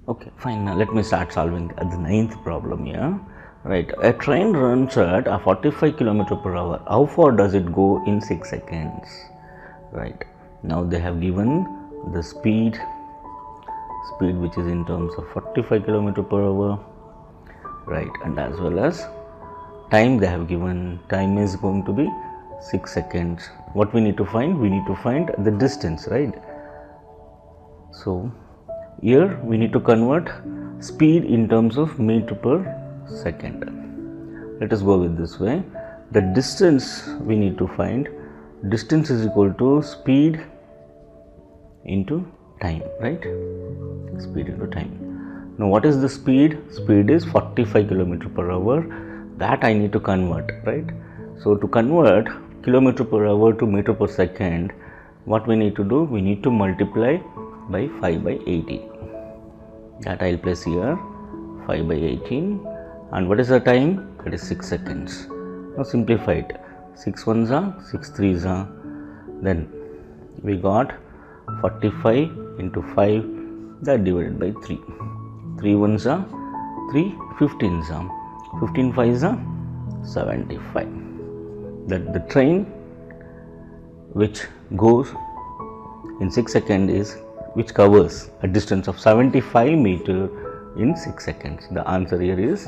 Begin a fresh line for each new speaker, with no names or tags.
Okay, fine. Now let me start solving the ninth problem here. Right, a train runs at a 45 km per hour. How far does it go in 6 seconds? Right, now they have given the speed which is in terms of 45 km per hour, right, and as well as time they have given. Time is going to be 6 seconds. What we need to find? We need to find the distance, right? So here we need to convert speed in terms of meter per second. Let us go with this way. The distance we need to find, distance is equal to speed into time, right? Speed into time. Now what is the speed? Speed is 45 km per hour. That I need to convert, right? So to convert kilometer per hour to meter per second, what we need to do? We need to multiply by 5 by 18. That I will place here, 5 by 18. And what is the time? That is 6 seconds. Now simplify it. 6 ones are 6 threes are. Then we got 45 into 5, that divided by 3. 3 ones are 3, 15s are 15 5s are 75. That the train which goes in 6 seconds is which covers a distance of 75 meter in 6 seconds. The answer here is